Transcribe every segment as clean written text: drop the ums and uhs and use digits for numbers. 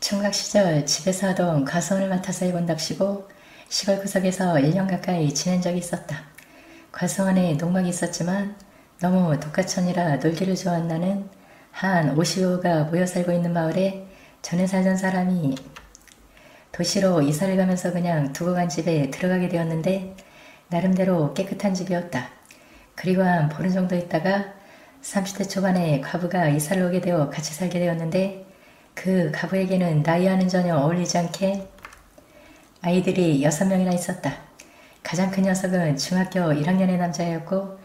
총각 시절 집에서 하던 과수원을 맡아서 해본답시고 시골 구석에서 1년 가까이 지낸 적이 있었다. 과수원에 농막이 있었지만 너무 독하천이라 놀기를 좋아한 나는 한 50여가 모여 살고 있는 마을에 전에 살던 사람이 도시로 이사를 가면서 그냥 두고 간 집에 들어가게 되었는데 나름대로 깨끗한 집이었다. 그리고 한 보름 정도 있다가 30대 초반에 과부가 이사를 오게 되어 같이 살게 되었는데 그 과부에게는 나이와는 전혀 어울리지 않게 아이들이 6명이나 있었다. 가장 큰 녀석은 중학교 1학년의 남자였고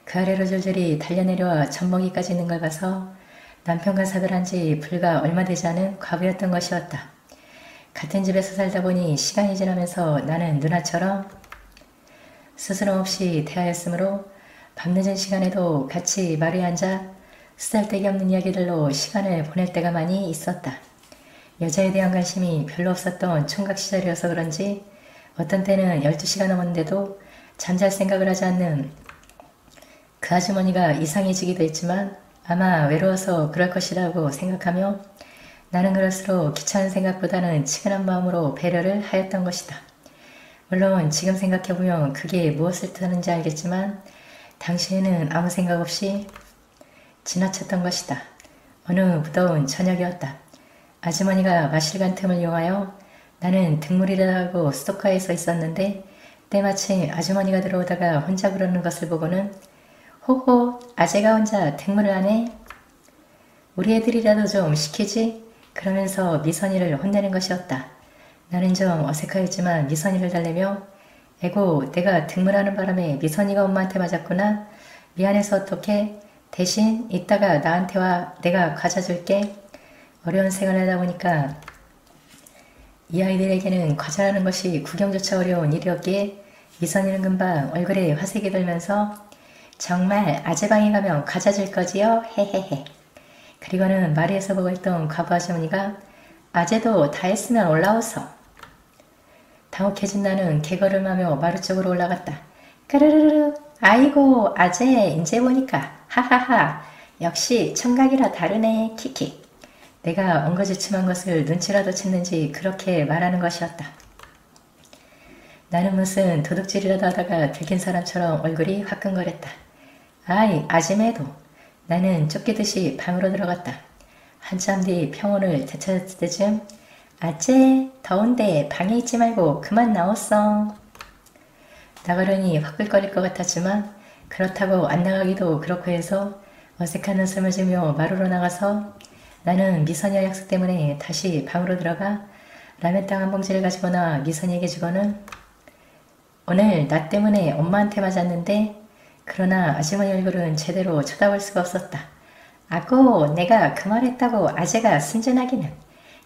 그 아래로 줄줄이 달려내려와 젖먹이까지 있는 걸 봐서 남편과 사별한 지 불과 얼마 되지 않은 과부였던 것이었다. 같은 집에서 살다 보니 시간이 지나면서 나는 누나처럼 스스럼 없이 대하였으므로 밤늦은 시간에도 같이 마루에 앉아 쓰잘데기 없는 이야기들로 시간을 보낼 때가 많이 있었다. 여자에 대한 관심이 별로 없었던 총각 시절이어서 그런지 어떤 때는 12시가 넘었는데도 잠잘 생각을 하지 않는 그 아주머니가 이상해지기도 했지만 아마 외로워서 그럴 것이라고 생각하며 나는 그럴수록 귀찮은 생각보다는 치근한 마음으로 배려를 하였던 것이다. 물론 지금 생각해보면 그게 무엇을 뜻하는지 알겠지만 당시에는 아무 생각 없이 지나쳤던 것이다. 어느 무더운 저녁이었다. 아주머니가 마실 간 틈을 이용하여 나는 등물이라고 수도가에 서 있었는데 때마침 아주머니가 들어오다가 혼자 그러는 것을 보고는 호호 아재가 혼자 등물을 하네. 우리 애들이라도 좀 시키지? 그러면서 미선이를 혼내는 것이었다. 나는 좀 어색하였지만 미선이를 달래며 에고 내가 등물하는 바람에 미선이가 엄마한테 맞았구나. 미안해서 어떡해. 대신 이따가 나한테 와. 내가 과자 줄게. 어려운 생활을 하다 보니까 이 아이들에게는 과자라는 것이 구경조차 어려운 일이었기에 미선이는 금방 얼굴에 화색이 돌면서 정말 아재방에 가면 과자 줄 거지요? 헤헤헤. 그리고는 마루에서 보고 있던 과부 아주머니가 아재도 다 했으면 올라오소. 당혹해진 나는 개걸음하며 마루 쪽으로 올라갔다. 까르르르 아이고 아재 인제 보니까 하하하 역시 청각이라 다르네 키키. 내가 엉거주춤한 것을 눈치라도 챘는지 그렇게 말하는 것이었다. 나는 무슨 도둑질이라도 하다가 들킨 사람처럼 얼굴이 화끈거렸다. 아이 아지매도. 나는 쫓기듯이 방으로 들어갔다. 한참 뒤 평온을 되찾을 때쯤 아째 더운데 방에 있지 말고 그만 나왔어. 나가려니 화끌거릴 것 같았지만 그렇다고 안 나가기도 그렇고 해서 어색한 웃음을 지며 마루로 나가서 나는 미선이와 약속 때문에 다시 방으로 들어가 라면땅 한 봉지를 가지고 나와 미선이에게 주고는 오늘 나 때문에 엄마한테 맞았는데 그러나 아주머니 얼굴은 제대로 쳐다볼 수가 없었다. 아고 내가 그 말했다고 아재가 순진하기는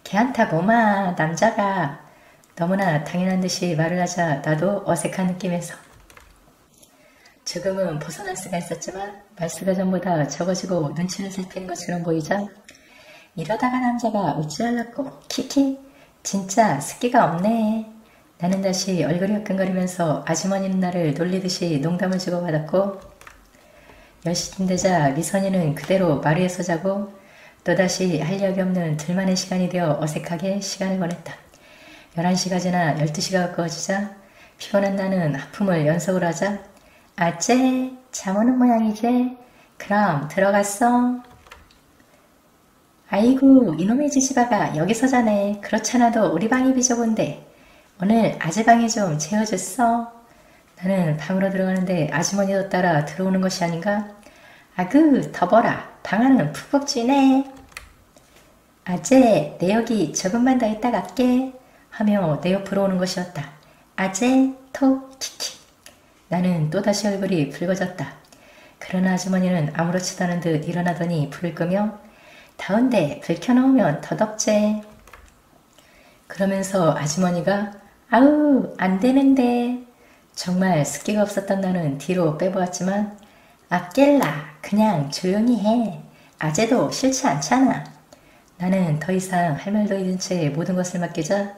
걔한테고 마 남자가. 너무나 당연한 듯이 말을 하자 나도 어색한 느낌에서 조금은 벗어날 수가 있었지만 말수가 전부 다 적어지고 눈치를 살피는 것처럼 보이자 이러다가 남자가 어찌하려고 키키 진짜 습기가 없네. 나는 다시 얼굴이 화끈거리면서 아주머니는 나를 놀리듯이 농담을 주고받았고 10시쯤 되자 미선이는 그대로 마루에서 자고 또다시 할 이야기 없는 둘만의 시간이 되어 어색하게 시간을 보냈다. 11시가 지나 12시가 가까워지자 피곤한 나는 하품을 연속으로 하자 아째 잠 오는 모양이지? 그럼 들어갔어? 아이고 이놈의 지지바가 여기서 자네. 그렇잖아도 우리 방이 비좁은데 오늘 아재방에 좀 재워줬어. 나는 방으로 들어가는데 아주머니도 따라 들어오는 것이 아닌가? 아그 더버라 방 안은 푹푹 쥐네. 아재 내 여기 조금만 더 있다 갈게 하며 내 옆으로 오는 것이었다. 아재 톡 키키. 나는 또다시 얼굴이 붉어졌다. 그러나 아주머니는 아무렇지도 않은 듯 일어나더니 불을 끄며 더운데 불 켜놓으면 더 덥제. 그러면서 아주머니가 아우 안 되는데. 정말 습기가 없었던 나는 뒤로 빼보았지만 아깰라 그냥 조용히 해. 아재도 싫지 않잖아. 나는 더 이상 할 말도 잃은 채 모든 것을 맡기자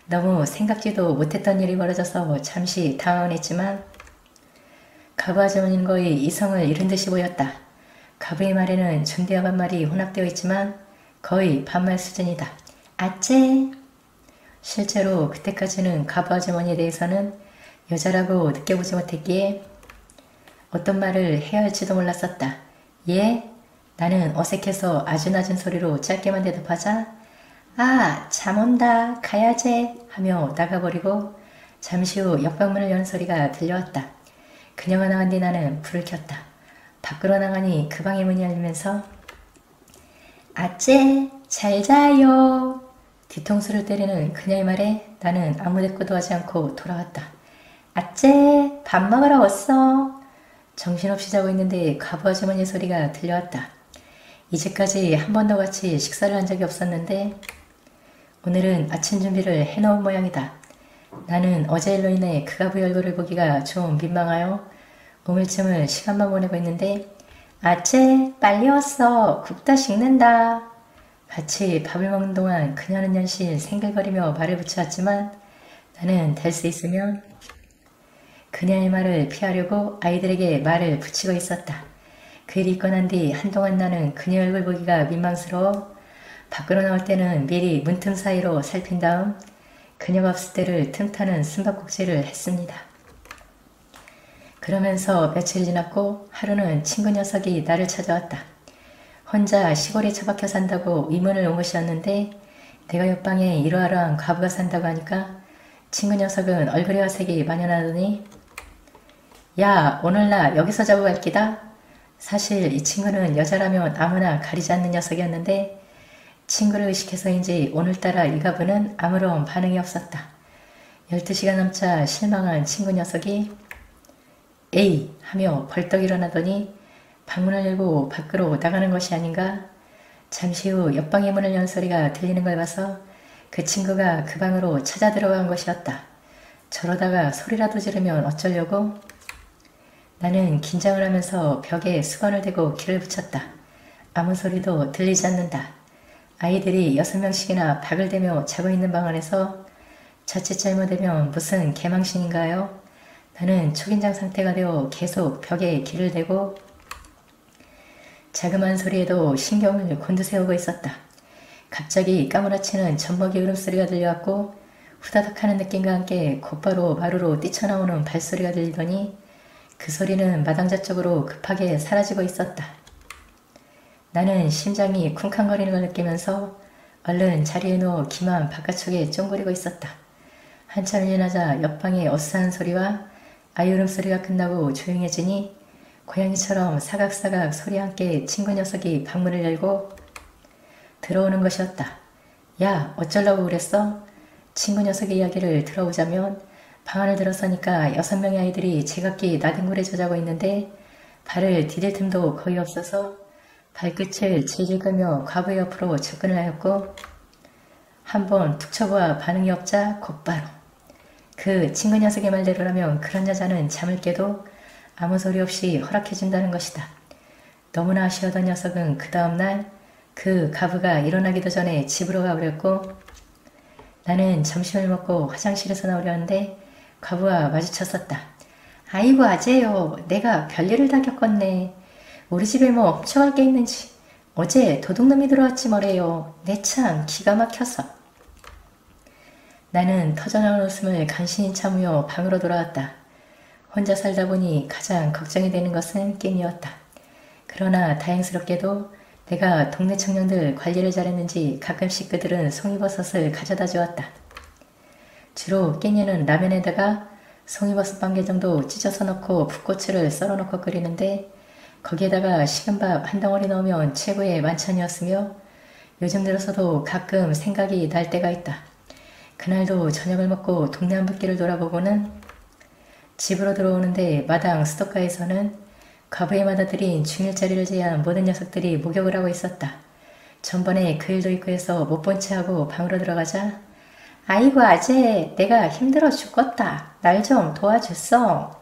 너무 생각지도 못했던 일이 벌어져서 잠시 당황했지만 가부 아주머니는 거의 이성을 잃은 듯이 보였다. 가부의 말에는 존대와 반말이 혼합되어 있지만 거의 반말 수준이다. 아째. 실제로 그때까지는 가부 아주머니에 대해서는 여자라고 느껴보지 못했기에 어떤 말을 해야 할지도 몰랐었다. 예? 나는 어색해서 아주 낮은 소리로 짧게만 대답하자 아, 잠 온다. 가야제 하며 나가버리고 잠시 후 옆방문을 여는 소리가 들려왔다. 그녀가 나간 뒤 나는 불을 켰다. 밖으로 나가니 그 방의 문이 열리면서 아째, 잘 자요. 뒤통수를 때리는 그녀의 말에 나는 아무 대꾸도 하지 않고 돌아왔다. 아째, 밥 먹으러 왔어. 정신없이 자고 있는데 가부 아주머니의 소리가 들려왔다. 이제까지 한 번도 같이 식사를 한 적이 없었는데 오늘은 아침 준비를 해놓은 모양이다. 나는 어제 일로 인해 그 가부의 얼굴을 보기가 좀 민망하여 우물쭈물 시간만 보내고 있는데 아째, 빨리 왔어. 국 다 식는다. 같이 밥을 먹는 동안 그녀는 연신 생글거리며 말을 붙여왔지만 나는 될 수 있으면 그녀의 말을 피하려고 아이들에게 말을 붙이고 있었다. 그 일이 있고 난 뒤 한동안 나는 그녀 얼굴 보기가 민망스러워 밖으로 나올 때는 미리 문틈 사이로 살핀 다음 그녀가 없을 때를 틈타는 숨바꼭질을 했습니다. 그러면서 며칠 지났고 하루는 친구 녀석이 나를 찾아왔다. 혼자 시골에 처박혀 산다고 의문을 온 것이었는데 내가 옆방에 이러이러한 과부가 산다고 하니까 친구 녀석은 얼굴에 화색이 만연하더니 야, 오늘 나 여기서 자고 갈 기다. 사실 이 친구는 여자라면 아무나 가리지 않는 녀석이었는데 친구를 의식해서인지 오늘따라 이 가부는 아무런 반응이 없었다. 12시가 넘자 실망한 친구 녀석이 에이 하며 벌떡 일어나더니 방문을 열고 밖으로 나가는 것이 아닌가. 잠시 후 옆방의 문을 연 소리가 들리는 걸 봐서 그 친구가 그 방으로 찾아 들어간 것이었다. 저러다가 소리라도 지르면 어쩌려고. 나는 긴장을 하면서 벽에 수건을 대고 귀를 붙였다. 아무 소리도 들리지 않는다. 아이들이 6명씩이나 박을 대며 자고 있는 방 안에서 자칫 잘못되면 무슨 개망신인가요? 나는 초긴장 상태가 되어 계속 벽에 귀를 대고 자그마한 소리에도 신경을 곤두세우고 있었다. 갑자기 까무라치는 젖먹이 울음소리가 들려왔고 후다닥 하는 느낌과 함께 곧바로 마루로 뛰쳐나오는 발소리가 들리더니 그 소리는 마당자 쪽으로 급하게 사라지고 있었다. 나는 심장이 쿵쾅거리는 걸 느끼면서 얼른 자리에 누워 기만 바깥쪽에 쫑그리고 있었다. 한참이 지나자 옆방의 어수선한 소리와 아이 울음소리가 끝나고 조용해지니 고양이처럼 사각사각 소리와 함께 친구 녀석이 방문을 열고 들어오는 것이었다. 야, 어쩌려고 그랬어? 친구 녀석의 이야기를 들어보자면 방 안을 들어서니까 6명의 아이들이 제각기 나뒹굴에 자고 있는데 발을 디딜 틈도 거의 없어서 발끝을 질질 끌며 과부 옆으로 접근을 하였고 한번 툭 쳐보아 반응이 없자 곧바로 그 친구 녀석의 말대로라면 그런 여자는 잠을 깨도 아무 소리 없이 허락해준다는 것이다. 너무나 아쉬웠던 녀석은 그 다음날 그 가부가 일어나기도 전에 집으로 가버렸고 나는 점심을 먹고 화장실에서 나오려는데 가부와 마주쳤었다. 아이고 아재요. 내가 별일을 다 겪었네. 우리 집에 뭐 훔쳐갈 게 있는지. 어제 도둑놈이 들어왔지 뭐래요. 내 참 기가 막혀서. 나는 터져나온 웃음을 간신히 참으며 방으로 돌아왔다. 혼자 살다 보니 가장 걱정이 되는 것은 게임이었다. 그러나 다행스럽게도 내가 동네 청년들 관리를 잘했는지 가끔씩 그들은 송이버섯을 가져다 주었다. 주로 깻잎은 라면에다가 송이버섯 반개 정도 찢어서 넣고 풋고추를 썰어 넣고 끓이는데 거기에다가 식은밥 한 덩어리 넣으면 최고의 만찬이었으며 요즘 들어서도 가끔 생각이 날 때가 있다. 그날도 저녁을 먹고 동네 한바퀴를 돌아보고는 집으로 들어오는데 마당 수도가에서는 과부의 맏아들인 중일자리를 제한 모든 녀석들이 목욕을 하고 있었다. 전번에 그 일도 있고 해서 못 본 채 하고 방으로 들어가자 아이고 아재 내가 힘들어 죽겠다. 날 좀 도와줬어.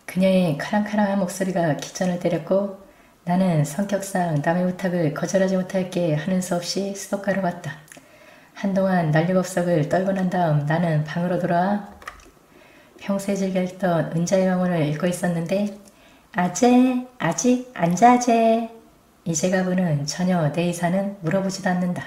그녀의 카랑카랑한 목소리가 기천을 때렸고 나는 성격상 남의 부탁을 거절하지 못할게 하는 수 없이 수도가로 갔다. 한동안 난리법석을 떨고 난 다음 나는 방으로 돌아와 평소에 즐겨 읽던 은자의 왕혼을 읽고 있었는데 아재 아직 안 자재. 이제 가부는 전혀 내 의사는 물어보지도 않는다.